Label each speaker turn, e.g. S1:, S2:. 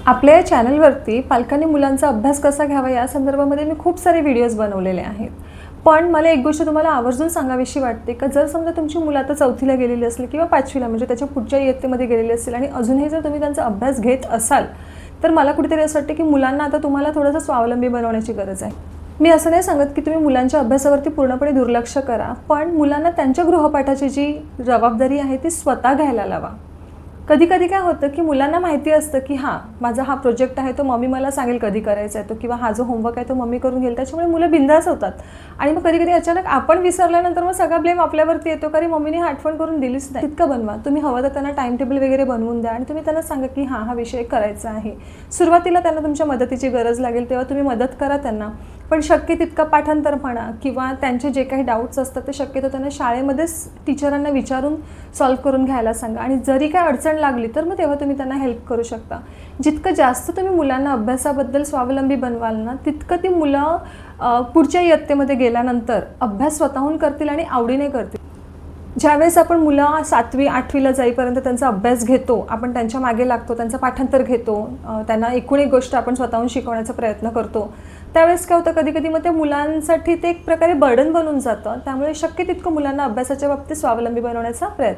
S1: आपल्या या चॅनलवरती पालकांनी मुलांचा अभ्यास कसा घ्यावा या संदर्भामध्ये मी खूप सारे व्हिडिओज बनवलेले आहेत. पण मला एक गोष्ट तुम्हाला आवर्जून सांगावीशी वाटते का जर समजा तुमची मुलं आता 4थीला गेलेली असतील किंवा 5वीला म्हणजे त्याच्या पुढच्या इयत्तेमध्ये गेलेली असतील आणि अजूनही जर तुम्ही त्यांचा अभ्यास घेत असाल तर मला कुठेतरी असं वाटतं की मुलांना आता तुम्हाला थोडंसं स्वावलंबी बनवण्याची गरज आहे. मी असं नाही सांगत की तुम्ही मुलांच्या अभ्यासावरती पूर्णपणे दुर्लक्ष करा, पण मुलांना त्यांच्या गृहपाठाची जी जबाबदारी आहे ती स्वतः घ्यायला लावा. कधी कधी काय होतं की मुलांना माहिती असतं की हां माझा हा प्रोजेक्ट आहे तो मम्मी मला सांगेल कधी करायचा आहे तो, किंवा हा जो होमवर्क आहे तो मम्मी करून घेईल, त्याच्यामुळे मुलं बिंदास होतात. आणि मग कधी कधी अचानक आपण विसरल्यानंतर मग सगळा ब्लेम आपल्यावरती येतो कारण मम्मीने आठवण करून दिलीच नाही. तितकं बनवा तुम्ही. हवं तर त्यांना टाइम टेबल वगैरे बनवून द्या आणि तुम्ही त्यांना सांगा की हां हा विषय करायचा आहे. सुरुवातीला त्यांना तुमच्या मदतीची गरज लागेल तेव्हा तुम्ही मदत करा त्यांना, पण शक्य तितका पाठांतर म्हणा किंवा त्यांचे जे काही डाऊट्स असतात ते शक्यतो त्यांना शाळेमध्येच टीचरांना विचारून सॉल्व्ह करून घ्यायला सांगा. आणि जरी काय अडचण लागली तर मग तेव्हा तुम्ही त्यांना हेल्प करू शकता. जितकं जास्त तुम्ही मुलांना अभ्यासाबद्दल स्वावलंबी बनवाल ना तितकं ती मुलं पुढच्या इयत्तेमध्ये गेल्यानंतर अभ्यास स्वतःहून करतील आणि आवडीने करतील. ज्यावेळेस आपण मुलं 7वी 8वीला जाईपर्यंत त्यांचा अभ्यास घेतो, आपण त्यांच्या मागे लागतो, त्यांचं पाठांतर घेतो, त्यांना एकूण एक गोष्ट आपण स्वतःहून शिकवण्याचा प्रयत्न करतो, त्यावेळेस काय होतं कधी कधी मग त्या मुलांसाठी ते एक प्रकारे बर्डन बनून जातं. त्यामुळे शक्य तितकं मुलांना अभ्यासाच्या बाबतीत स्वावलंबी बनवण्याचा प्रयत्न